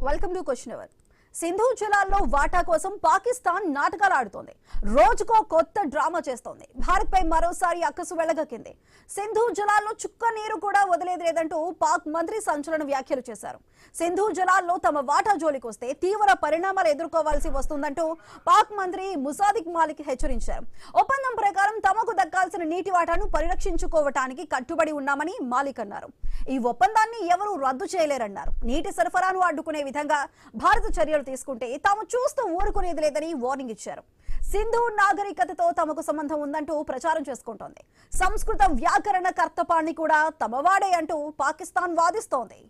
Welcome to question hour. Sindhu జలాల్లో వాటా కోసం పాకిస్తాన్ నాటకాలు ఆడుతోంది. రోజుకో కొత్త డ్రామా చేస్తోంది. భారత్ పై మరోసారి అక్కసు వెళ్లగక్కింది. సింధు జలాల్లో చుక్క నీరు కూడా వదిలేది లేదంటూ పాక్ మంత్రి సంచలన వ్యాఖ్యలు చేశారు. సింధు జలాల్లో తమ వాటా జోలికొస్తే తీవ్ర పరిణామాలు ఎదుర్కోవాల్సి వస్తుందంటూ పాక్ మంత్రి ముసాదిక్ మాలిక్ హెచ్చరించారు. ఒప్పందం ప్రకారం తమకు దక్కాల్సిన నీటి వాటాను పరిరక్షించుకోవటానికి కట్టుబడి ఉన్నామని మాలిక్ అన్నారు. ఈ ఒప్పందాన్ని ఎవరూ రద్దు చేయలేరన్నారు. నీటి సరఫరాను అడ్డుకునే విధంగా భారత చర్యలు తీసుకుంటే తాము చూస్తూ ఊరుకునేది లేదని వార్నింగ్ ఇచ్చారు. సింధు నాగరికతతో తమకు సంబంధం ఉందంటూ ప్రచారం చేసుకుంటోంది. సంస్కృత వ్యాకరణ కర్తపాన్ని కూడా తమవాడే అంటూ పాకిస్తాన్ వాదిస్తోంది.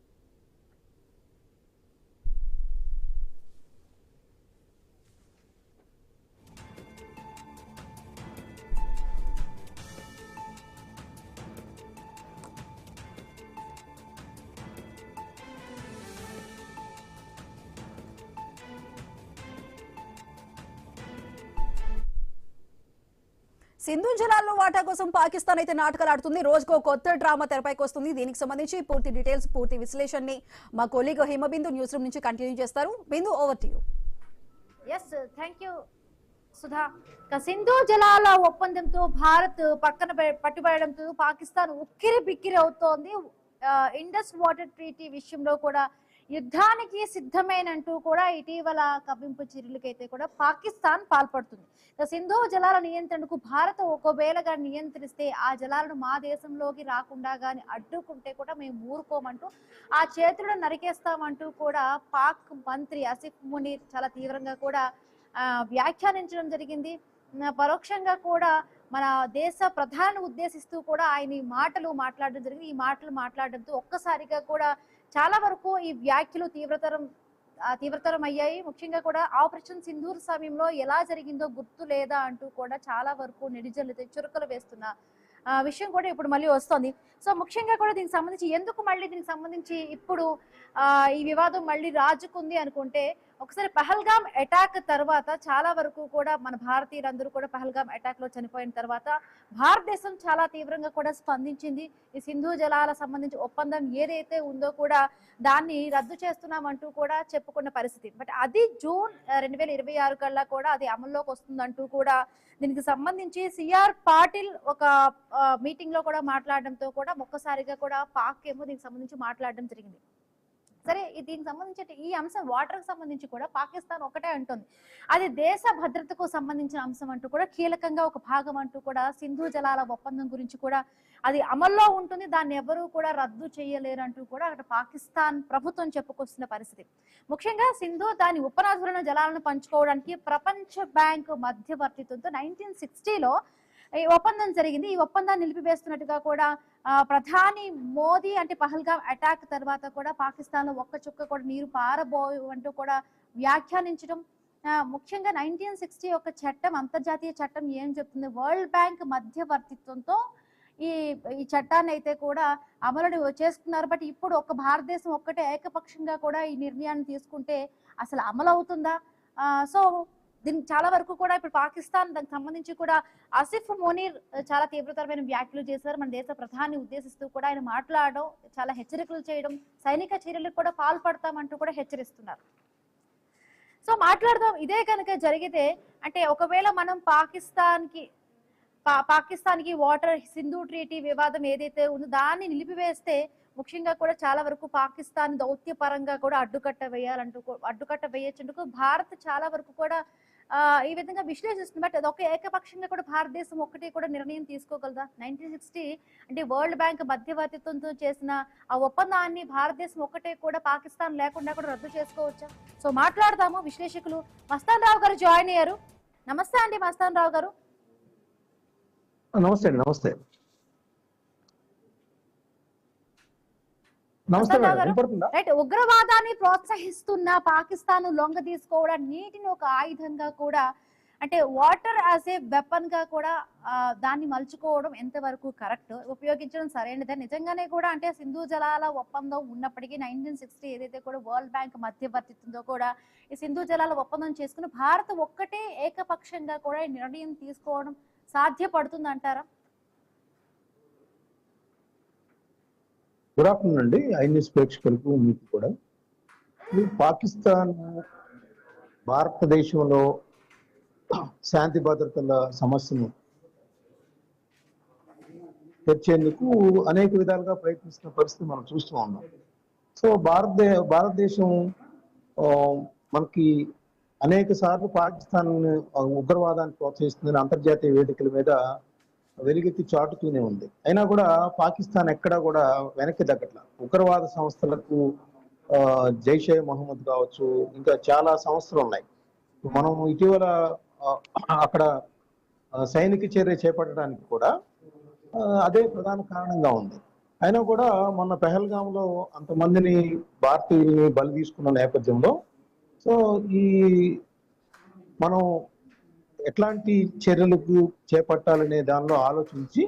సింధు జలాల్లో వాటా కోసం పాకిస్తాన్ అయితే నాటకాలు ఆడుతుంది. రోజుకో కొత్త డ్రామా తెరపైకి వస్తుంది. దీనికి సంబంధించి పూర్తి డీటెయిల్స్, పూర్తి విశ్లేషణని మా కొలీగ్ హిమబిందు న్యూస్ రూమ్ నుంచి కంటిన్యూ చేస్తారు. Bindu, over to you. Yes, thank you Sudha. Sindhu జలాల ఒప్పందంతో భారత్ పక్కన పట్టుబడడంతో పాకిస్తాన్ ఉక్కిరి బిక్కిరి అవుతోంది. ఇండస్ వాటర్ ట్రీటీ విషయంలో కూడా యుద్ధానికి సిద్ధమైనంటూ కూడా ఇటీవల కవ్వింపు చర్యలకైతే కూడా పాకిస్తాన్ పాల్పడుతుంది. సింధు జలాల నియంత్రణకు భారత్ ఒకవేళగా నియంత్రిస్తే ఆ జలాలను మా దేశంలోకి రాకుండా గాని అడ్డుకుంటే కూడా మేము ఊరుకోమంటూ ఆ చేతులను నరికేస్తామంటూ కూడా పాక్ మంత్రి ఆసిఫ్ మునీర్ చాలా తీవ్రంగా కూడా వ్యాఖ్యానించడం జరిగింది. పరోక్షంగా కూడా మన దేశ ప్రధాని ఉద్దేశిస్తూ కూడా ఆయన ఈ మాటలు మాట్లాడడం జరిగింది. ఈ మాటలు మాట్లాడడంతో ఒక్కసారిగా కూడా చాలా వరకు ఈ వ్యాఖ్యలు తీవ్రతరం అయ్యాయి. ముఖ్యంగా కూడా ఆపరేషన్ సింధూర్ సమయంలో ఎలా జరిగిందో గుర్తు లేదా అంటూ కూడా చాలా వరకు నెటిజన్లు చురుకలు వేస్తున్న విషయం కూడా ఇప్పుడు మళ్ళీ వస్తుంది. సో ముఖ్యంగా కూడా దీనికి సంబంధించి ఎందుకు మళ్ళీ దీనికి సంబంధించి ఇప్పుడు ఈ వివాదం మళ్ళీ రాజుకుంది అనుకుంటే, ఒకసారి పహల్గామ్ అటాక్ తర్వాత చాలా వరకు కూడా మన భారతీయులందరూ కూడా పహల్గామ్ అటాక్ లో చనిపోయిన తర్వాత భారతదేశం చాలా తీవ్రంగా కూడా స్పందించింది. ఈ సింధు జలాల సంబంధించి ఒప్పందం ఏదైతే ఉందో కూడా దాన్ని రద్దు చేస్తున్నామంటూ కూడా చెప్పుకున్న పరిస్థితి. బట్ అది జూన్ 2026 కల్లా కూడా అది అమల్లోకి వస్తుందంటూ కూడా దీనికి సంబంధించి సిఆర్ పాటిల్ ఒక మీటింగ్ లో కూడా మాట్లాడడంతో కూడా ఒక్కసారిగా కూడా పాక్ ఏమో దీనికి సంబంధించి మాట్లాడడం జరిగింది. సరే, దీనికి సంబంధించి ఈ అంశం వాటర్ కి సంబంధించి కూడా పాకిస్తాన్ ఒకటే అంటుంది, అది దేశ భద్రతకు సంబంధించిన అంశం అంటూ కూడా కీలకంగా ఒక భాగం అంటూ కూడా సింధు జలాల ఒప్పందం గురించి కూడా అది అమల్లో ఉంటుంది, దాన్ని ఎవరూ కూడా రద్దు చేయలేరు అంటూ కూడా అక్కడ పాకిస్తాన్ ప్రభుత్వం చెప్పుకొస్తున్న పరిస్థితి. ముఖ్యంగా సింధు దాని ఉపనదులను జలాలను పంచుకోవడానికి ప్రపంచ బ్యాంక్ మధ్యవర్తిత్వంతో 1960లో ఈ ఒప్పందం జరిగింది. ఈ ఒప్పందాన్ని నిలిపివేస్తున్నట్టుగా కూడా ప్రధాని మోదీ అంటే పహల్గామ్ అటాక్ తర్వాత కూడా పాకిస్తాన్ లో ఒక్క చుక్క కూడా నీరు పారబోయు అంటూ కూడా వ్యాఖ్యానించడం. ముఖ్యంగా 1960 ఒక చట్టం, అంతర్జాతీయ చట్టం ఏం చెప్తుంది, వరల్డ్ బ్యాంక్ మధ్యవర్తిత్వంతో ఈ చట్టాన్ని అయితే కూడా అమలు చేసుకున్నారు. బట్ ఇప్పుడు ఒక భారతదేశం ఒక్కటే ఏకపక్షంగా కూడా ఈ నిర్ణయాన్ని తీసుకుంటే అసలు అమలు అవుతుందా? సో దీనికి చాలా వరకు కూడా ఇప్పుడు పాకిస్తాన్ దానికి సంబంధించి కూడా ఆసిఫ్ మునీర్ చాలా తీవ్రతరమైన వ్యాఖ్యలు చేశారు. మన దేశ ప్రధాని ఉద్దేశిస్తూ కూడా ఆయన మాట్లాడడం, చాలా హెచ్చరికలు చేయడం, సైనిక చర్యలకు కూడా పాల్పడతామంటూ కూడా హెచ్చరిస్తున్నారు. సో మాట్లాడదాం, ఇదే కనుక జరిగితే అంటే ఒకవేళ మనం పాకిస్తాన్కి వాటర్ సింధు ట్రీటీ వివాదం ఏదైతే ఉందో దాన్ని నిలిపివేస్తే ముఖ్యంగా కూడా చాలా వరకు పాకిస్తాన్ దౌత్యపరంగా కూడా అడ్డుకట్ట వేయొచ్చుందుకు భారత్ చాలా వరకు కూడా ఈ విధంగా విశ్లేషిస్తుంది. బట్ అదొక ఏకపక్షంగా కూడా భారతదేశం ఒక్కటి కూడా నిర్ణయం తీసుకోగలదా? 1960 అంటే వరల్డ్ బ్యాంక్ మధ్యవర్తిత్వంతో చేసిన ఆ ఒప్పందాన్ని భారతదేశం ఒక్కటే కూడా పాకిస్తాన్ లేకుండా కూడా రద్దు చేసుకోవచ్చా? సో మాట్లాడదాము. విశ్లేషకులు మస్తాన్ రావు గారు జాయిన్ అయ్యారు. నమస్తే అండి మస్తాన్ రావు గారు. నమస్తే. నమస్తే. రైట్, ఉగ్రవాదాన్ని ప్రోత్సహిస్తున్న పాకిస్తాన్ లొంగ తీసుకోవడం, నీటిని ఒక ఆయుధంగా కూడా అంటే వాటర్ యాజ్ ఏ వెపన్ గా కూడా దాన్ని మలుచుకోవడం ఎంతవరకు కరెక్ట్, ఉపయోగించడం సరైనదే? నిజంగానే కూడా అంటే సింధు జలాల ఒప్పందం ఉన్నప్పటికీ 1960 ఏదైతే కూడా వరల్డ్ బ్యాంక్ మధ్యవర్తిత్వంతో కూడా ఈ సింధు జలాల ఒప్పందం చేసుకుని భారత్ ఒక్కటే ఏకపక్షంగా కూడా నిర్ణయం తీసుకోవడం సాధ్యపడుతుంది అంటారా? గుడ్ ఆఫ్టర్నూన్ అండి. ఐ న్యూస్ ప్రేక్షకులకు మీకు కూడా. పాకిస్తాన్ భారతదేశంలో శాంతి భద్రతల సమస్యను తెచ్చేందుకు అనేక విధాలుగా ప్రయత్నిస్తున్న పరిస్థితి మనం చూస్తూ ఉన్నాం. సో భారతదేశం మనకి అనేక సార్లు పాకిస్తాన్ ఉగ్రవాదాన్ని ప్రోత్సహిస్తుందని అంతర్జాతీయ వేదికల మీద వెలుగెత్తి చాటుతూనే ఉంది. అయినా కూడా పాకిస్తాన్ ఎక్కడా కూడా వెనక్కి తగ్గట్ల. ఉగ్రవాద సంస్థలకు జైషే మహమ్మద్ కావచ్చు, ఇంకా చాలా సంస్థలు ఉన్నాయి. మనం ఇటీవల అక్కడ సైనిక చర్య చేపట్టడానికి కూడా అదే ప్రధాన కారణంగా ఉంది. అయినా కూడా మొన్న పెహల్గాంలో అంతమందిని భారతీయుల్ని బలి తీసుకున్న నేపథ్యంలో సో ఈ మనం ఎట్లాంటి చర్యలకు చేపట్టాలనే దానిలో ఆలోచించి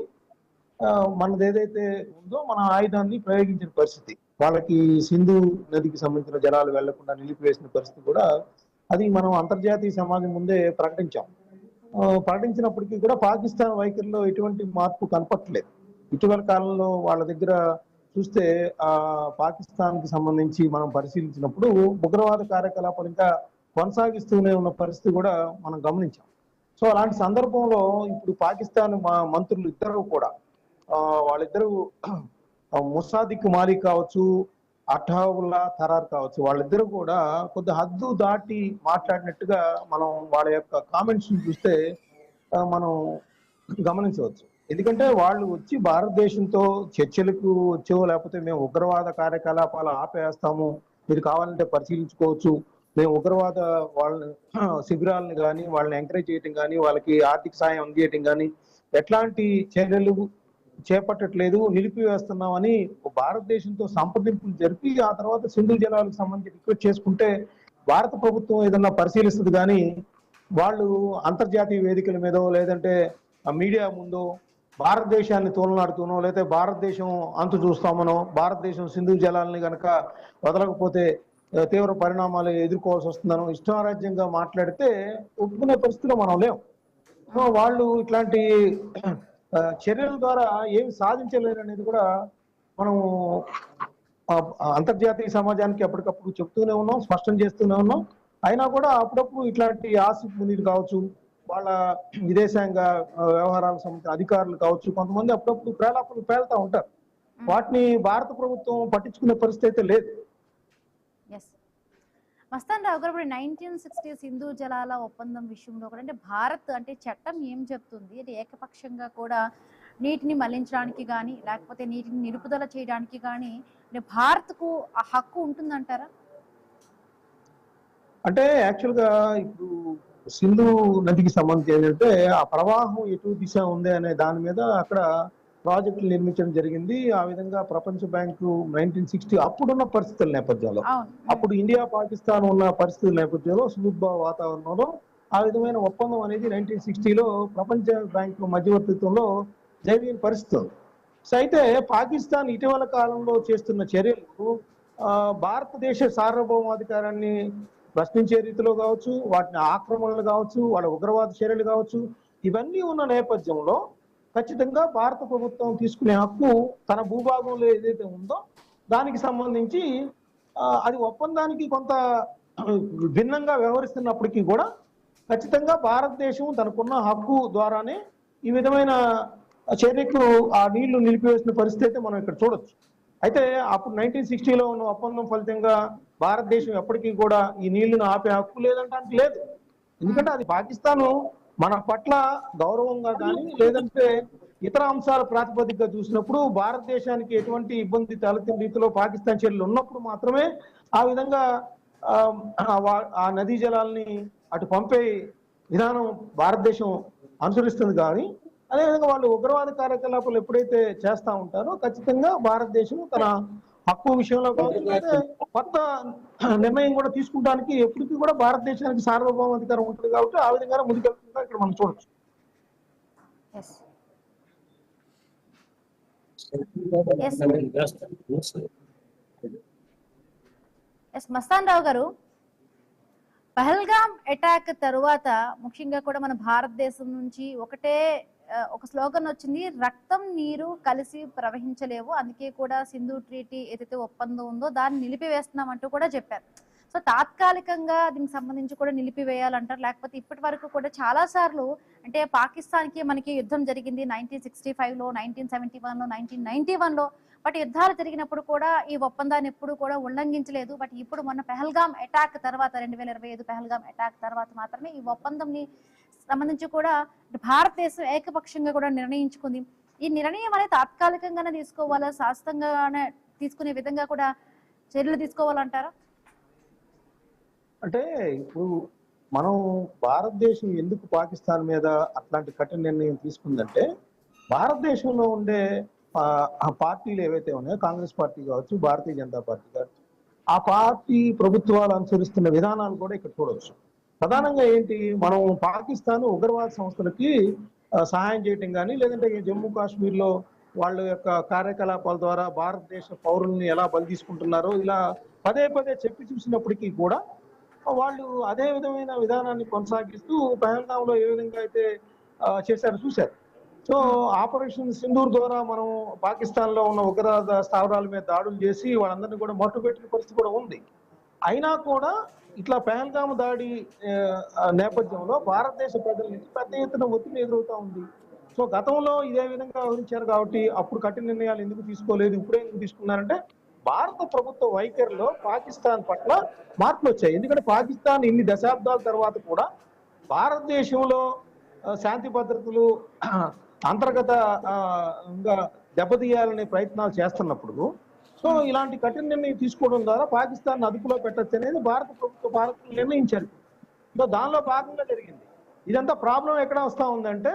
మనది ఏదైతే ఉందో మన ఆయుధాన్ని ప్రయోగించిన పరిస్థితి, వాళ్ళకి సింధు నదికి సంబంధించిన జలాలు వెళ్లకుండా నిలిపివేసిన పరిస్థితి కూడా అది మనం అంతర్జాతీయ సమాజం ముందే ప్రకటించాం. ప్రకటించినప్పటికీ కూడా పాకిస్తాన్ వైఖరిలో ఎటువంటి మార్పు కనపట్లేదు. ఇటీవల కాలంలో వాళ్ళ దగ్గర చూస్తే పాకిస్తాన్ కి సంబంధించి మనం పరిశీలించినప్పుడు ఉగ్రవాద కార్యకలాపాలు ఇంకా కొనసాగిస్తూనే ఉన్న పరిస్థితి కూడా మనం గమనించాం. సో అలాంటి సందర్భంలో ఇప్పుడు పాకిస్తాన్ మంత్రులు ఇద్దరు కూడా వాళ్ళిద్దరూ ముసాదిక్ మాలిక్ కావచ్చు, అఠావుల్లా తరార్ కావచ్చు, వాళ్ళిద్దరూ కూడా కొద్ది హద్దు దాటి మాట్లాడినట్టుగా మనం వాళ్ళ యొక్క కామెంట్స్ చూస్తే మనం గమనించవచ్చు. ఎందుకంటే వాళ్ళు వచ్చి భారతదేశంతో చర్చలకు వచ్చో, లేకపోతే మేము ఉగ్రవాద కార్యకలాపాలు ఆపేస్తాము, మీరు కావాలంటే పరిశీలించుకోవచ్చు, మేము ఉగ్రవాద వాళ్ళని శిబిరాలను కానీ వాళ్ళని ఎంకరేజ్ చేయటం కానీ వాళ్ళకి ఆర్థిక సాయం అందించడం కానీ ఎట్లాంటి చర్యలు చేపట్టట్లేదు, నిలిపివేస్తున్నామని భారతదేశంతో సంప్రదింపులు జరిపి ఆ తర్వాత సింధు జలాలకు సంబంధించి రిక్వెస్ట్ చేసుకుంటే భారత ప్రభుత్వం ఏదన్నా పరిశీలిస్తుంది. కానీ వాళ్ళు అంతర్జాతీయ వేదికల మీదో లేదంటే మీడియా ముందో భారతదేశాన్ని తోలనాడుతూనో లేకపోతే భారతదేశం అంతు చూస్తామనో, భారతదేశం సింధు జలాలని కనుక వదలకపోతే తీవ్ర పరిణామాలు ఎదుర్కోవాల్సి వస్తుందనో ఇష్టారాజ్యంగా మాట్లాడితే ఒప్పుకునే పరిస్థితిలో మనం లేవు. సో వాళ్ళు ఇట్లాంటి చర్యల ద్వారా ఏమి సాధించలేరు అనేది కూడా మనం అంతర్జాతీయ సమాజానికి ఎప్పటికప్పుడు చెప్తూనే ఉన్నాం, స్పష్టం చేస్తూనే ఉన్నాం. అయినా కూడా అప్పుడప్పుడు ఇట్లాంటి ఆసిఫ్ మునీర్ కావచ్చు, వాళ్ళ విదేశాంగ వ్యవహారాలకు సంబంధించిన అధికారులు కావచ్చు, కొంతమంది అప్పుడప్పుడు ప్రేలాపలు పేలుతూ ఉంటారు. వాటిని భారత ప్రభుత్వం పట్టించుకునే పరిస్థితి అయితే లేదు. మస్తాన్ రావు గారు, ఇప్పుడు 1960 సింధు జలాల ఒప్పందం విషయంలో కూడా అంటే భారత్ అంటే చట్టం ఏం చెప్తుంది అంటే ఏకపక్షంగా కూడా నీటిని మళ్లించడానికి కానీ లేకపోతే నీటిని నిలుపుదల చేయడానికి కానీ భారత్కు ఆ హక్కు ఉంటుందంటారా? అంటే యాక్చువల్గా ఇప్పుడు సింధు నదికి సంబంధించి ఏంటంటే ఆ ప్రవాహం ఎటు దిశ ఉంది అనే దాని మీద అక్కడ ప్రాజెక్టులు నిర్మించడం జరిగింది. ఆ విధంగా ప్రపంచ బ్యాంకు 1960 అప్పుడున్న పరిస్థితుల నేపథ్యంలో, అప్పుడు ఇండియా పాకిస్తాన్ ఉన్న పరిస్థితుల నేపథ్యంలో సుదూర్భ వాతావరణంలో ఆ విధమైన ఒప్పందం అనేది 1960లో ప్రపంచ బ్యాంకు మధ్యవర్తిత్వంలో జరిగిన పరిస్థితి. సో అయితే పాకిస్తాన్ ఇటీవల కాలంలో చేస్తున్న చర్యలు భారతదేశ సార్వభౌమాధికారాన్ని ప్రశ్నించే రీతిలో కావచ్చు, వాటిని ఆక్రమణలు కావచ్చు, వాళ్ళ ఉగ్రవాద చర్యలు కావచ్చు, ఇవన్నీ ఉన్న నేపథ్యంలో ఖచ్చితంగా భారత ప్రభుత్వం తీసుకునే హక్కు తన భూభాగంలో ఏదైతే ఉందో దానికి సంబంధించి అది ఒప్పందానికి కొంత భిన్నంగా వ్యవహరిస్తున్నప్పటికీ కూడా ఖచ్చితంగా భారతదేశం తనకున్న హక్కు ద్వారానే ఈ విధమైన చర్యకు ఆ నీళ్లు నిలిపివేసిన పరిస్థితి అయితే మనం ఇక్కడ చూడొచ్చు. అయితే అప్పుడు 1960లో ఉన్న ఒప్పందం ఫలితంగా భారతదేశం ఎప్పటికీ కూడా ఈ నీళ్లను ఆపే హక్కు లేదంటే లేదు. ఎందుకంటే అది పాకిస్తాను మన పట్ల గౌరవంగా కానీ లేదంటే ఇతర అంశాల ప్రాతిపదికగా చూసినప్పుడు భారతదేశానికి ఎటువంటి ఇబ్బంది తలెత్తిన రీతిలో పాకిస్తాన్ చర్యలు ఉన్నప్పుడు మాత్రమే ఆ విధంగా ఆ నదీ జలాల్ని అటు పంపే విధానం భారతదేశం అనుసరిస్తుంది. కానీ అదేవిధంగా వాళ్ళు ఉగ్రవాద కార్యకలాపాలు ఎప్పుడైతే చేస్తూ ఉంటారో ఖచ్చితంగా భారతదేశం తన హక్కు విషయంలో కావచ్చు కొత్త నిర్ణయం కూడా తీసుకుంటానికి ఎప్పటికీ కూడా భారతదేశానికి సార్వభౌమ అధికారం ఉంటుంది. కాబట్టి ఆ విధంగా ముందుకెళ్తుందా ఇక్కడ మనం చూడొచ్చు. మస్తాన్ రావు గారు, పహల్గామ్ అటాక్ తరువాత ముఖ్యంగా కూడా మన భారతదేశం నుంచి ఒక స్లోగన్ వచ్చింది, రక్తం నీరు కలిసి ప్రవహించలేవు, అందుకే కూడా సింధు ట్రీటీ ఏదైతే ఒప్పందం ఉందో దాన్ని నిలిపివేస్తున్నామంటూ కూడా చెప్పారు. సో తాత్కాలికంగా దీనికి సంబంధించి కూడా నిలిపివేయాలంటారు, లేకపోతే ఇప్పటి వరకు కూడా చాలా సార్లు అంటే పాకిస్తాన్ కి మనకి యుద్ధం జరిగింది 1965లో, 1971లో, 1991లో. బట్ యుద్ధాలు జరిగినప్పుడు కూడా ఈ ఒప్పందాన్ని ఎప్పుడు కూడా ఉల్లంఘించలేదు. బట్ ఇప్పుడు మొన్న పెహల్గాం అటాక్ తర్వాత 2025 పెహల్గాం అటాక్ తర్వాత మాత్రమే ఈ ఒప్పందంని సంబంధించి కూడా భారతదేశం ఏకపక్షంగా కూడా నిర్ణయించుకుంది. ఈ నిర్ణయం అనేది తాత్కాలికంగానే తీసుకోవాలా, శాశ్వతంగానే తీసుకునే విధంగా కూడా చర్యలు తీసుకోవాలంటారా? అంటే ఇప్పుడు మనం భారతదేశం ఎందుకు పాకిస్తాన్ మీద అట్లాంటి కఠిన నిర్ణయం తీసుకుందంటే, భారతదేశంలో ఉండే ఆ పార్టీలు ఏవైతే ఉన్నాయో, కాంగ్రెస్ పార్టీ కావచ్చు, భారతీయ జనతా పార్టీ కావచ్చు, ఆ పార్టీ ప్రభుత్వాలు అనుసరిస్తున్న విధానాలు కూడా ఇక్కడ చూడవచ్చు. ప్రధానంగా ఏంటి, మనం పాకిస్తాన్ ఉగ్రవాద సంస్థలకి సహాయం చేయటం కానీ, లేదంటే జమ్మూ కాశ్మీర్ లో వాళ్ళ యొక్క కార్యకలాపాల ద్వారా భారతదేశ పౌరుల్ని ఎలా బలి తీసుకుంటున్నారో ఇలా పదే పదే చెప్పి చూసినప్పటికీ కూడా వాళ్ళు అదే విధమైన విధానాన్ని కొనసాగిస్తూ పహల్గాంలో ఏ విధంగా అయితే చేశారో చూశారు. సో ఆపరేషన్ సింధూర్ ద్వారా మనం పాకిస్తాన్ లో ఉన్న ఉగ్రవాద స్థావరాల మీద దాడులు చేసి వాళ్ళందరినీ కూడా మట్టుపెట్టిన పరిస్థితి కూడా ఉంది. అయినా కూడా ఇట్లా పహల్గాం దాడి నేపథ్యంలో భారతదేశ ప్రజల నుంచి పెద్ద ఎత్తున ఒత్తిడి ఎదురవుతా ఉంది. సో గతంలో ఇదే విధంగా వివరించారు కాబట్టి అప్పుడు కఠిన నిర్ణయాలు ఎందుకు తీసుకోలేదు, ఇప్పుడే ఎందుకు తీసుకున్నారంటే భారత ప్రభుత్వ వైఖరిలో పాకిస్తాన్ పట్ల మార్పులు వచ్చాయి. ఎందుకంటే పాకిస్తాన్ ఇన్ని దశాబ్దాల తర్వాత కూడా భారతదేశంలో శాంతి భద్రతలు అంతర్గత దెబ్బతీయాలనే ప్రయత్నాలు చేస్తున్నప్పుడు సో ఇలాంటి కఠిన నిర్ణయం తీసుకోవడం ద్వారా పాకిస్తాన్ అదుపులో పెట్టచ్చు అనేది భారత ప్రభుత్వ భారత్ నిర్ణయించారు. సో దానిలో భాగంగా జరిగింది. ఇదంతా ప్రాబ్లం ఎక్కడ వస్తా ఉందంటే,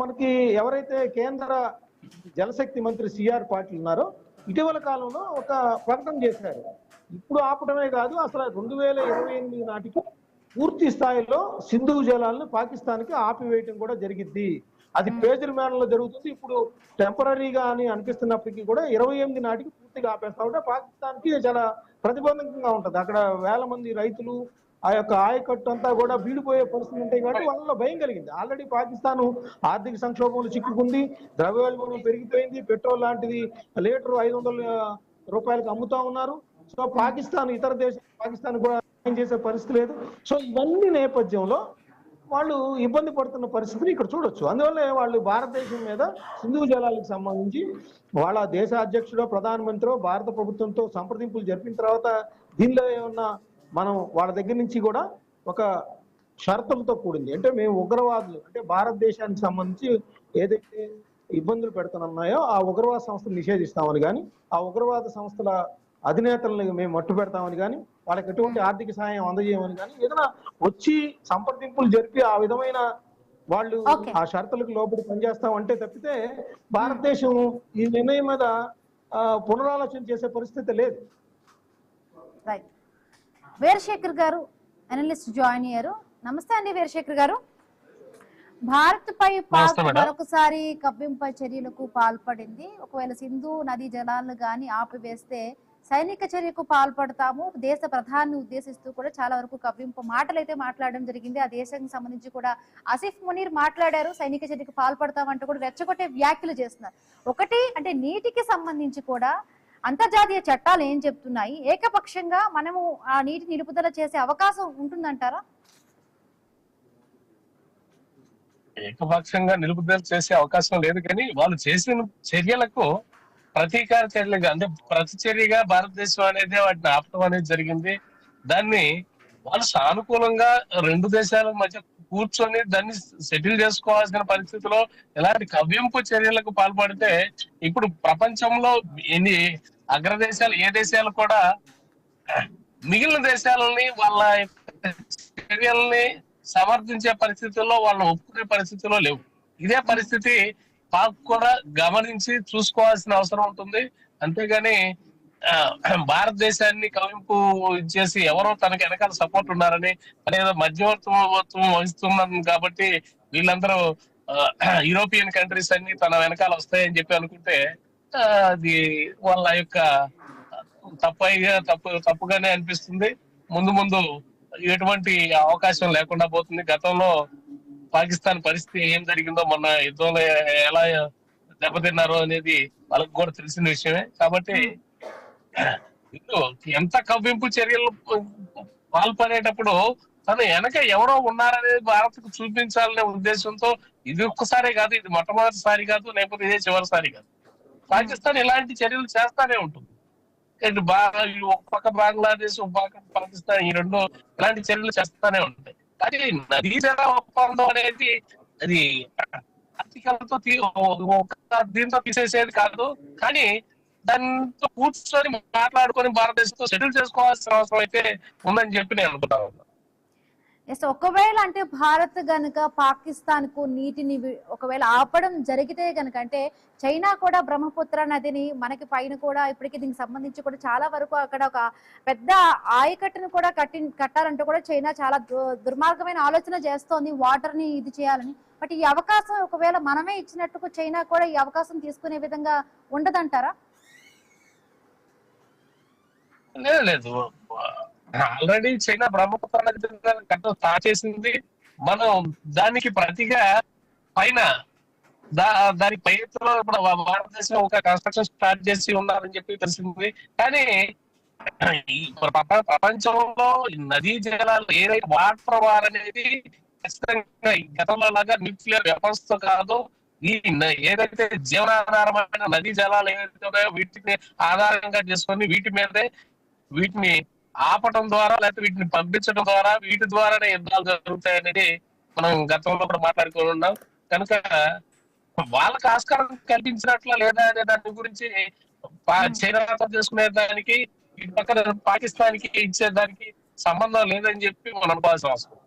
మనకి ఎవరైతే కేంద్ర జలశక్తి మంత్రి సిఆర్ పాటిల్ ఉన్నారో ఇటీవల కాలంలో ఒక ప్రకటన చేశారు. ఇప్పుడు ఆపడమే కాదు, అసలు 2028 నాటికి పూర్తి స్థాయిలో సింధు జలాలను పాకిస్తాన్కి ఆపివేయటం కూడా జరిగింది. అది పేజర్ మేనలో జరుగుతుంది. ఇప్పుడు టెంపరీగా అని అనిపిస్తున్నప్పటికీ కూడా 28 నాటికి పూర్తిగా ఆపేస్తా ఉంటే పాకిస్తాన్కి చాలా ప్రతిబంధకంగా ఉంటుంది. అక్కడ వేల మంది రైతులు ఆ యొక్క ఆయకట్టు అంతా కూడా బీడిపోయే పరిస్థితి ఉంటాయి కాబట్టి వాళ్ళలో భయం కలిగింది. ఆల్రెడీ పాకిస్తాన్ ఆర్థిక సంక్షోభంలో చిక్కుకుంది, ద్రవ్యోల్బణం పెరిగిపోయింది, పెట్రోల్ లాంటిది లీటర్ 500 రూపాయలకు అమ్ముతా ఉన్నారు. సో పాకిస్తాన్ ఇతర దేశాలు పాకిస్తాన్ కూడా చేసే పరిస్థితి లేదు. సో ఇవన్నీ నేపథ్యంలో వాళ్ళు ఇబ్బంది పడుతున్న పరిస్థితిని ఇక్కడ చూడొచ్చు. అందువల్ల వాళ్ళు భారతదేశం మీద సింధు జలాలకు సంబంధించి వాళ్ళ దేశ అధ్యక్షుడో ప్రధానమంత్రి భారత ప్రభుత్వంతో సంప్రదింపులు జరిపిన తర్వాత దీనిలో ఏమన్నా మనం వాళ్ళ దగ్గర నుంచి కూడా ఒక షరతులతో కూడింది. అంటే మేము ఉగ్రవాదులు అంటే భారతదేశానికి సంబంధించి ఏదైతే ఇబ్బందులు పెడుతున్నాయో ఆ ఉగ్రవాద సంస్థలు నిషేధిస్తామని కానీ, ఆ ఉగ్రవాద సంస్థల అధినేతలను మేము మట్టు పెడతామని కానీ, వాళ్ళకి ఎటువంటి ఆర్థిక సహాయం అందజేయమని కానీ ఏదైనా వచ్చి సంప్రదింపులు జరిపి ఆ విధమైన వాళ్ళు ఆ షరతులకు లోపలి పనిచేస్తామంటే తప్పితే భారతదేశం ఈ నిర్ణయం మీద పునరాలోచన చేసే పరిస్థితి లేదు. వీరశేఖర్ గారు అనలిస్ట్ జాయిన్ అయ్యారు. నమస్తే అండి వీరశేఖర్ గారు. భారత్ పై పాక్ మరొకసారి కవ్వింపు చర్యలకు పాల్పడింది. ఒకవేళ సింధు నదీ జలాలను గాని ఆపివేస్తే సైనిక చర్యకు పాల్పడతాము, దేశ ప్రధాని ఉద్దేశిస్తూ కూడా చాలా వరకు కవ్వింపు మాటలు అయితే మాట్లాడడం జరిగింది. ఆ దేశానికి సంబంధించి కూడా ఆసిఫ్ మునీర్ మాట్లాడారు, సైనిక చర్యకు పాల్పడతామంటూ కూడా రెచ్చగొట్టే వ్యాఖ్యలు చేస్తున్నారు. ఒకటి అంటే నీటికి సంబంధించి కూడా అంతర్జాతీయ చట్టాలు ఏం చెప్తున్నాయి, ఏకపక్షంగా మనము ఆ నీటి నిలుపుదల చేసే అవకాశం ఉంటుందంటారా? ఏకపక్షంగా నిలుపుదల చేసే అవకాశం లేదు, కానీ వాళ్ళు చేసిన చర్యలకు ప్రతీకార చర్యలుగా అంటే ప్రతి చర్యగా భారతదేశం అనేది వాటిని ఆపడం అనేది జరిగింది. దాన్ని వాళ్ళు సానుకూలంగా రెండు దేశాల మధ్య కూర్చొని దాన్ని సెటిల్ చేసుకోవాల్సిన పరిస్థితిలో ఎలాంటి కవ్వింపు చర్యలకు పాల్పడితే ఇప్పుడు ప్రపంచంలో ఎన్ని అగ్రదేశాలు ఏ దేశాలు కూడా మిగిలిన దేశాలని వాళ్ళ చర్యల్ని సమర్థించే పరిస్థితుల్లో వాళ్ళని ఒప్పుకునే పరిస్థితిలో లేవు. ఇదే పరిస్థితి పాక్ కూడా గమనించి చూసుకోవాల్సిన అవసరం ఉంటుంది. అంతేగాని భారతదేశాన్ని కవింపు చేసి ఎవరో తనకి వెనకాల సపోర్ట్ ఉన్నారని అనేది మధ్యవర్తిత్వం వహిస్తున్నారు కాబట్టి వీళ్ళందరూ యూరోపియన్ కంట్రీస్ అన్ని తన వెనకాల వస్తాయని చెప్పి అనుకుంటే అది వాళ్ళ యొక్క తప్పుగానే అనిపిస్తుంది. ముందు ముందు ఎటువంటి అవకాశం లేకుండా పోతుంది. గతంలో పాకిస్తాన్ పరిస్థితి ఏం జరిగిందో మొన్న యుద్ధంలో ఎలా దెబ్బతిన్నారో అనేది వాళ్ళకి కూడా తెలిసిన విషయమే. కాబట్టి ఇదో ఎంత కవ్వింపు చర్యలు పాల్పడేటప్పుడు తను వెనక ఎవరో ఉన్నారనేది భారత్కు చూపించాలనే ఉద్దేశంతో ఇది ఒక్కసారే కాదు, ఇది మొట్టమొదటిసారి కాదు, లేకపోతే ఇదే చివరిసారి కాదు. పాకిస్తాన్ ఇలాంటి చర్యలు చేస్తానే ఉంటుంది. అండ్ ఒక పక్క బంగ్లాదేశ్, ఒక పక్క పాకిస్తాన్, ఈ రెండు ఇలాంటి చర్యలు చేస్తానే ఉంటాయి. కానీ నదీ జల ఒప్పందం అనేది అది ఆర్టికల్తో దీంతో తీసేసేది కాదు. కానీ దాంతో కూర్చొని మాట్లాడుకొని భారతదేశంతో సెటిల్ చేసుకోవాల్సిన అవసరం అయితే ఉందని చెప్పి నేను అనుకుంటాను. ఎస్, ఒకవేళ అంటే భారత్ గనుక పాకిస్తాన్ కు నీటిని ఒకవేళ ఆపడం జరిగితే గనుక, అంటే చైనా కూడా బ్రహ్మపుత్ర నదిని మనకి పైన కూడా ఇప్పటికీ దీనికి సంబంధించి కూడా చాలా వరకు అక్కడ ఒక పెద్ద ఆయకట్టును కూడా కట్టాలంటే కూడా చైనా చాలా దుర్మార్గమైన ఆలోచన చేస్తోంది వాటర్ ని ఇది చేయాలని. బట్ ఈ అవకాశం ఒకవేళ మనమే ఇచ్చినట్టుకు చైనా కూడా ఈ అవకాశం తీసుకునే విధంగా ఉండదంటారా? లేదు, ఆల్రెడీ చైనా బ్రహ్మపుత్ర నది కట్ట స్టార్ట్ చేసింది. మనం దానికి ప్రతిగా పైన దాని పైలో ఇప్పుడు భారతదేశం ఒక కన్స్ట్రక్షన్ స్టార్ట్ చేసి ఉన్నారని చెప్పి తెలిసింది. కానీ ఈ ప్రపంచంలో నదీ జలాలు ఏదైతే వాటర్ వార్ అనేది ఖచ్చితంగా గతంలో లాగా న్యూక్లియర్ వెపన్స్ తో కాదు, ఈ ఏదైతే జీవనాధారమైన నదీ జలాలు ఏదైతే ఉన్నాయో వీటిని ఆధారంగా చేసుకొని వీటిని ఆపటం ద్వారా, లేకపోతే వీటిని పంపించడం ద్వారా, వీటి ద్వారానే యుద్ధాలు జరుగుతాయి అనేది మనం గతంలో కూడా మాట్లాడుకుని ఉన్నాం. కనుక వాళ్ళకి ఆస్కారం కల్పించినట్ల లేదా అనే దాని గురించి చైనాతో చేసుకునే దానికి ఇటు పక్కన పాకిస్తాన్ కి ఇచ్చేదానికి సంబంధం లేదని చెప్పి మనం అనుకోవాల్సిన అవసరం.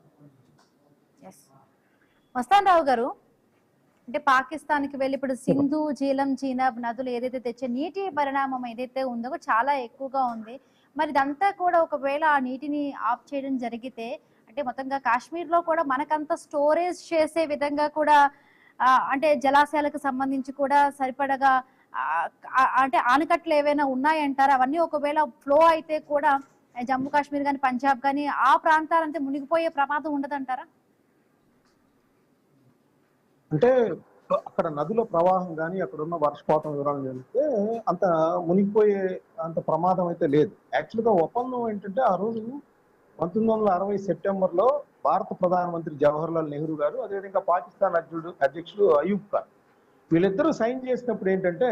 మస్తాన్ రావు గారు, అంటే పాకిస్తాన్ కి వెళ్ళి ఇప్పుడు సింధు, జీలం, చీనాబ్ నదులు ఏదైతే తెచ్చే నీటి పరిణామం ఏదైతే ఉందో చాలా ఎక్కువగా ఉంది. మరి ఇదంతా కూడా ఒకవేళ ఆ నీటిని ఆఫ్ చేయడం జరిగితే, అంటే మొత్తంగా కాశ్మీర్ లో కూడా మనకంత స్టోరేజ్ చేసే విధంగా కూడా అంటే జలాశయాలకు సంబంధించి కూడా సరిపడగా అంటే ఆనకట్లు ఏవైనా ఉన్నాయంటారా? అవన్నీ ఒకవేళ ఫ్లో అయితే కూడా జమ్మూ కాశ్మీర్ కానీ పంజాబ్ కానీ ఆ ప్రాంతాలంతా మునిగిపోయే ప్రమాదం ఉండదంటారా? అంటే అక్కడ నదుల ప్రవాహం కానీ అక్కడ ఉన్న వర్షపాతం వివరాలు జరిగితే అంత మునిగిపోయే అంత ప్రమాదం అయితే లేదు. యాక్చువల్గా ఒప్పందం ఏంటంటే ఆ రోజు 1960 సెప్టెంబర్లో భారత ప్రధానమంత్రి జవహర్లాల్ నెహ్రూ గారు, అదేవిధంగా పాకిస్తాన్ అధ్యక్షుడు అయూబ్ ఖాన్ వీళ్ళిద్దరూ సైన్ చేసినప్పుడు ఏంటంటే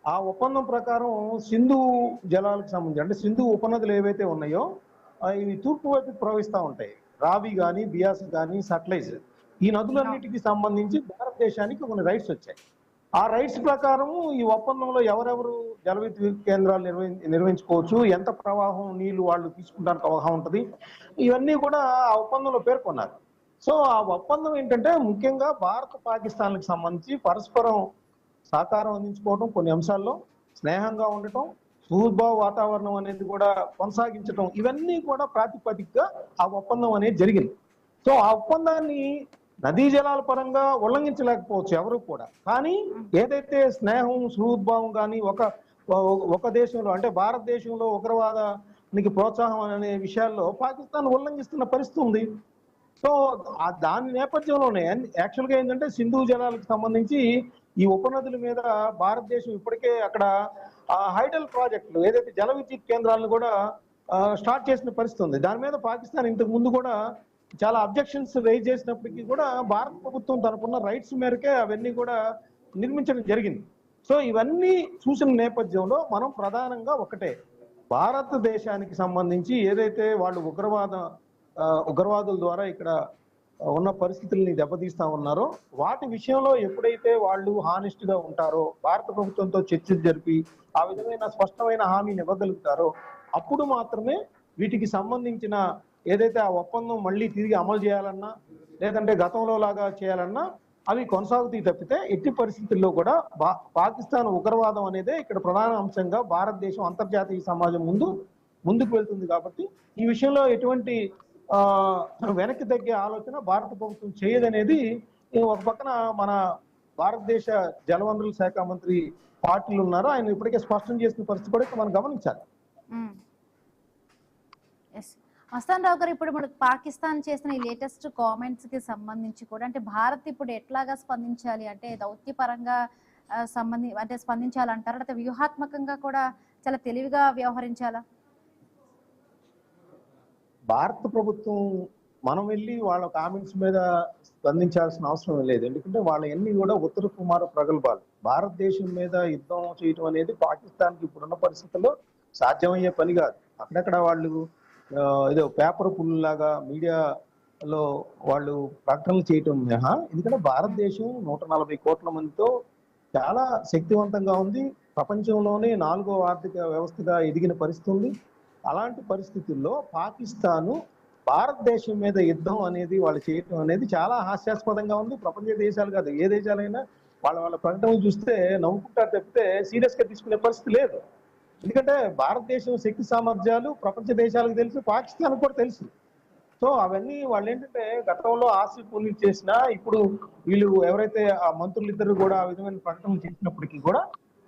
ఆ ఒప్పందం ప్రకారం సింధు జలాలకు సంబంధించి, అంటే సింధు ఉపనదులు ఏవైతే ఉన్నాయో ఇవి తూర్పు వైపు ప్రవహిస్తూ ఉంటాయి. రావి కానీ, బియాస్ కానీ, సట్లైజ్, ఈ నదులన్నిటికీ సంబంధించి భారతదేశానికి కొన్ని రైట్స్ వచ్చాయి. ఆ రైట్స్ ప్రకారం ఈ ఒప్పందంలో ఎవరెవరు జల విద్యుత్ కేంద్రాలు నిర్వహించుకోవచ్చు, ఎంత ప్రవాహం నీళ్లు వాళ్ళు తీసుకుంటానికి అవగాహన ఉంటుంది, ఇవన్నీ కూడా ఆ ఒప్పందంలో పేర్కొన్నారు. సో ఆ ఒప్పందం ఏంటంటే ముఖ్యంగా భారత పాకిస్తాన్లకు సంబంధించి పరస్పరం సహకారం అందించుకోవడం, కొన్ని అంశాల్లో స్నేహంగా ఉండటం, సుహృద్భావ వాతావరణం అనేది కూడా కొనసాగించడం, ఇవన్నీ కూడా ప్రాతిపదికగా ఆ ఒప్పందం అనేది జరిగింది. సో ఆ ఒప్పందాన్ని నదీ జలాల పరంగా ఉల్లంఘించలేకపోవచ్చు ఎవరు కూడా. కానీ ఏదైతే స్నేహం, సుహృద్భావం కానీ ఒక దేశంలో, అంటే భారతదేశంలో ఉగ్రవాదానికి ప్రోత్సాహం అనే విషయాల్లో పాకిస్తాన్ ఉల్లంఘిస్తున్న పరిస్థితి ఉంది. సో దాని నేపథ్యంలోనే యాక్చువల్గా ఏంటంటే సింధు జలాలకు సంబంధించి ఈ ఉపనదుల మీద భారతదేశం ఇప్పటికే అక్కడ హైడల్ ప్రాజెక్టులు, ఏదైతే జల విద్యుత్ కేంద్రాలను కూడా స్టార్ట్ చేసిన పరిస్థితి ఉంది. దాని మీద పాకిస్తాన్ ఇంతకు ముందు కూడా చాలా అబ్జెక్షన్స్ రైజ్ చేసినప్పటికీ కూడా భారత ప్రభుత్వం తనకున్న రైట్స్ మేరకే అవన్నీ కూడా నిర్మించడం జరిగింది. సో ఇవన్నీ చూసిన నేపథ్యంలో మనం ప్రధానంగా ఒకటే, భారతదేశానికి సంబంధించి ఏదైతే వాళ్ళు ఉగ్రవాదుల ద్వారా ఇక్కడ ఉన్న పరిస్థితుల్ని దెబ్బతీస్తా ఉన్నారో వాటి విషయంలో ఎప్పుడైతే వాళ్ళు హానెస్ట్ గా ఉంటారో, భారత ప్రభుత్వంతో చర్చలు జరిపి ఆ విధమైన స్పష్టమైన హామీని ఇవ్వగలుగుతారో అప్పుడు మాత్రమే వీటికి సంబంధించిన ఏదైతే ఆ ఒప్పందం మళ్ళీ తిరిగి అమలు చేయాలన్నా, లేదంటే గతంలో లాగా చేయాలన్నా అవి కొనసాగుతాయి తప్పితే ఎట్టి పరిస్థితుల్లో కూడా పాకిస్తాన్ ఉగ్రవాదం అనేదే ఇక్కడ ప్రధాన అంశంగా భారతదేశం అంతర్జాతీయ సమాజం ముందుకు వెళ్తుంది. కాబట్టి ఈ విషయంలో ఎటువంటి వెనక్కి తగ్గే ఆలోచన భారత ప్రభుత్వం చేయదనేది ఒక పక్కన మన భారతదేశ జలవనరుల శాఖ మంత్రి పాటిల్ ఉన్నారు, ఆయన ఇప్పటికే స్పష్టం చేసిన పరిస్థితి కూడా మనం గమనించాలి. మస్తాన్ రావు గారు, ఇప్పుడు మనకు పాకిస్తాన్ చేసిన ఈ లేటెస్ట్ కామెంట్స్ కి సంబంధించి కూడా అంటే భారత్ ఇప్పుడు ఎట్లాగా స్పందించాలి, అంటే దౌత్యపరంగా స్పందించాలంటారా, లేకపోతే వ్యూహాత్మకంగా కూడా చాలా తెలివిగా వ్యవహరించాలా? భారత ప్రభుత్వం మనం వెళ్ళి వాళ్ళ కామెంట్స్ మీద స్పందించాల్సిన అవసరం లేదు. ఎందుకంటే వాళ్ళన్నీ కూడా ఉత్తర కుమార ప్రగల్భాలు. భారతదేశం మీద యుద్ధం చేయటం అనేది పాకిస్తాన్కి ఇప్పుడున్న పరిస్థితుల్లో సాధ్యమయ్యే పని కాదు. అక్కడక్కడ వాళ్ళు ఏదో పేపర్ పుల్లాగా మీడియాలో వాళ్ళు ప్రకటనలు చేయటం మినహా, ఎందుకంటే భారతదేశం 140 కోట్ల మందితో చాలా శక్తివంతంగా ఉంది. ప్రపంచంలోనే 4వ ఆర్థిక వ్యవస్థగా ఎదిగిన పరిస్థితి ఉంది. అలాంటి పరిస్థితుల్లో పాకిస్తాను భారతదేశం మీద యుద్ధం అనేది వాళ్ళు చేయటం అనేది చాలా హాస్యాస్పదంగా ఉంది. ప్రపంచ దేశాలు కాదు, ఏ దేశాలైనా వాళ్ళ ప్రకటనలు చూస్తే నవ్వుకుంటారు తప్పితే సీరియస్ గా తీసుకునే పరిస్థితి లేదు. ఎందుకంటే భారతదేశం శక్తి సామర్థ్యాలు ప్రపంచ దేశాలకు తెలుసు, పాకిస్తాన్ కూడా తెలుసు. సో అవన్నీ వాళ్ళు ఏంటంటే గతంలో ఆస్తి పూర్తి చేసినా ఇప్పుడు వీళ్ళు ఎవరైతే ఆ మంత్రులు ఇద్దరు కూడా ఆ విధమైన ప్రకటనలు చేసినప్పటికీ కూడా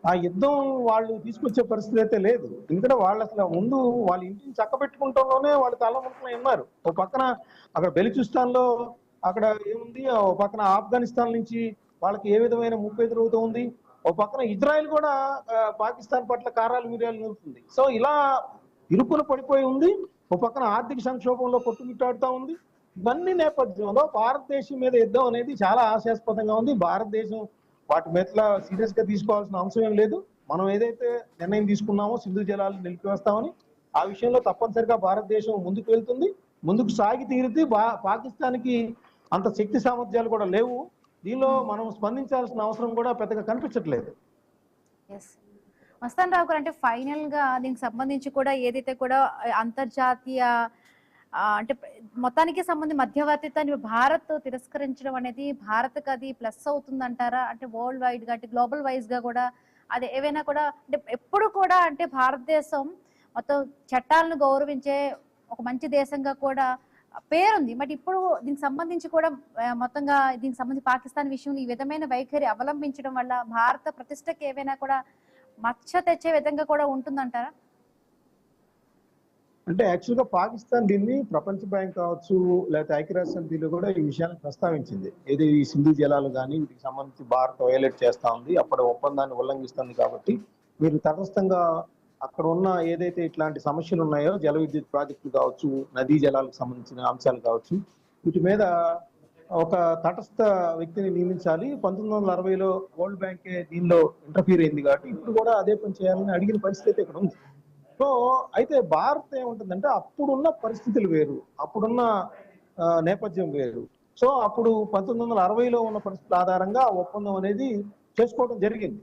ఆ యుద్ధం వాళ్ళు తీసుకొచ్చే పరిస్థితి అయితే లేదు. ఎందుకంటే వాళ్ళు అసలు ముందు వాళ్ళ ఇంటిని చక్కబెట్టుకుంటంలోనే వాళ్ళు తలమునకలై ఉన్నారు. ఒక పక్కన అక్కడ బెలూచిస్తాన్ లో అక్కడ ఏముంది, ఒక పక్కన ఆఫ్ఘనిస్తాన్ నుంచి వాళ్ళకి ఏ విధమైన ముప్పు ఎదురవుతూ ఉంది, ఒక పక్కన ఇజ్రాయెల్ కూడా పాకిస్తాన్ పట్ల కారాలు మిరియాలు నిలుపుతుంది. సో ఇలా ఇరుకున పడిపోయి ఉంది. ఒక పక్కన ఆర్థిక సంక్షోభంలో కొట్టుమిట్టాడుతూ ఉంది. ఇవన్నీ నేపథ్యంలో భారతదేశం మీద యుద్ధం అనేది చాలా హాస్యాస్పదంగా ఉంది. భారతదేశం వాటి మీద సీరియస్ గా తీసుకోవాల్సిన అవసరం ఏం లేదు. మనం ఏదైతే నిర్ణయం తీసుకున్నామో సింధు జలాలు నిలిపివేస్తామని, ఆ విషయంలో తప్పనిసరిగా భారతదేశం ముందుకు వెళ్తుంది. ముందుకు సాగి తీరితే పాకిస్తాన్కి అంత శక్తి సామర్థ్యాలు కూడా లేవు. దీనిలో మనం స్పందించాల్సిన అవసరం కూడా పెద్దగా కనిపించట్లేదు. మస్తాన్ రావు గారు, అంటే ఫైనల్ గా దీనికి సంబంధించి కూడా ఏదైతే కూడా అంతర్జాతీయ అంటే మొత్తానికి సంబంధించి మధ్యవర్తిత్వాన్ని భారత్ తిరస్కరించడం అనేది భారత్కి అది ప్లస్ అవుతుందంటారా? అంటే వరల్డ్ వైడ్ గా, అంటే గ్లోబల్ వైజ్ గా కూడా అది ఏవైనా కూడా, అంటే ఎప్పుడు కూడా అంటే భారతదేశం మొత్తం చట్టాలను గౌరవించే ఒక మంచి దేశంగా కూడా పేరుంది. బట్ ఇప్పుడు దీనికి సంబంధించి కూడా మొత్తంగా దీనికి సంబంధించి పాకిస్తాన్ విషయంలో ఈ విధమైన వైఖరి అవలంబించడం వల్ల భారత ప్రతిష్టకి ఏవైనా కూడా మచ్చ తెచ్చే విధంగా కూడా ఉంటుందంటారా? అంటే యాక్చువల్గా పాకిస్తాన్ దీన్ని ప్రపంచ బ్యాంక్ కావచ్చు, లేకపోతే ఐక్యరాజ్య సమితిలో కూడా ఈ విషయాన్ని ప్రస్తావించింది. ఏది ఈ సింధు జలాలు కానీ వీటికి సంబంధించి భారత్ వయోలేట్ చేస్తా ఉంది, అప్పుడు ఒప్పందాన్ని ఉల్లంఘిస్తుంది. కాబట్టి మీరు తటస్థంగా అక్కడ ఉన్న ఏదైతే ఇట్లాంటి సమస్యలు ఉన్నాయో, జల విద్యుత్ ప్రాజెక్టులు కావచ్చు, నదీ జలాలకు సంబంధించిన అంశాలు కావచ్చు, వీటి మీద ఒక తటస్థ వ్యక్తిని నియమించాలి. 1960లో వరల్డ్ బ్యాంకే దీనిలో ఇంటర్ఫీర్ అయింది కాబట్టి ఇప్పుడు కూడా అదే పని చేయాలని అడిగిన పరిస్థితి ఇక్కడ ఉంది. సో అయితే భారత్ ఏముంటుందంటే అప్పుడున్న పరిస్థితులు వేరు, అప్పుడున్న నేపథ్యం వేరు. సో అప్పుడు 1960లో ఉన్న పరిస్థితుల ఆధారంగా ఒప్పందం అనేది చేసుకోవడం జరిగింది.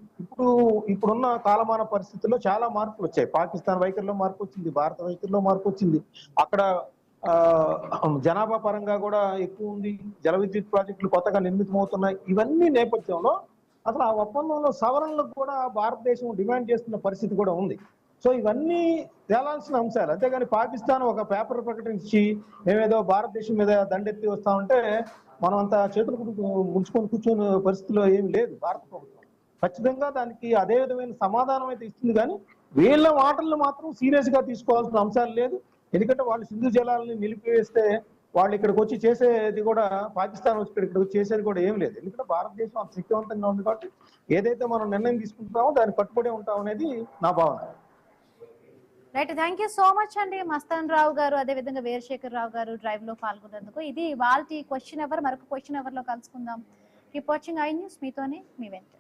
ఇప్పుడున్న కాలమాన పరిస్థితుల్లో చాలా మార్పులు వచ్చాయి. పాకిస్తాన్ వైఖరిలో మార్పు వచ్చింది, భారత వైఖరిలో మార్పు వచ్చింది. అక్కడ జనాభా పరంగా కూడా ఎక్కువ ఉంది, జల విద్యుత్ ప్రాజెక్టులు కొత్తగా నిర్మితమవుతున్నాయి. ఇవన్నీ నేపథ్యంలో అసలు ఆ ఒప్పందంలో సవరణలకు కూడా భారతదేశం డిమాండ్ చేస్తున్న పరిస్థితి కూడా ఉంది. సో ఇవన్నీ తేలాల్సిన అంశాలు. అంతేగాని పాకిస్తాన్ ఒక పేపర్ ప్రకటించి మేమేదో భారతదేశం మీద దండెత్తి వస్తామంటే మనం అంత చేతులు ముంచుకొని కూర్చొని పరిస్థితిలో ఏమి లేదు. భారత ప్రభుత్వం ఖచ్చితంగా దానికి అదే విధమైన సమాధానం అయితే ఇస్తుంది, కానీ వీళ్ళ మాటలను మాత్రం సీరియస్ గా తీసుకోవాల్సిన అంశాలు లేదు. ఎందుకంటే వాళ్ళు సింధు జలాలని నిలిపివేస్తే వాళ్ళు ఇక్కడికి వచ్చి చేసేది కూడా, పాకిస్తాన్ వచ్చి ఇక్కడికి వచ్చి చేసేది కూడా ఏం లేదు. ఎందుకంటే భారతదేశం అంత శక్తివంతంగా ఉంది కాబట్టి ఏదైతే మనం నిర్ణయం తీసుకుంటామో దాన్ని కట్టుబడి ఉంటాం అనేది నా భావన. Right, thank you so much అండి మస్తాన్ రావు గారు, అదేవిధంగా వీరశేఖర్ రావు గారు డ్రైవ్ లో పాల్గొన్నందుకు. ఇది వాళ్ళ క్వశ్చన్ ఎవర్. మరొక క్వశ్చన్ ఎవర్ లో కలుసుకుందాం. కీప్ వాచింగ్ ఐ న్యూస్, మీతోనే మీ వెంట.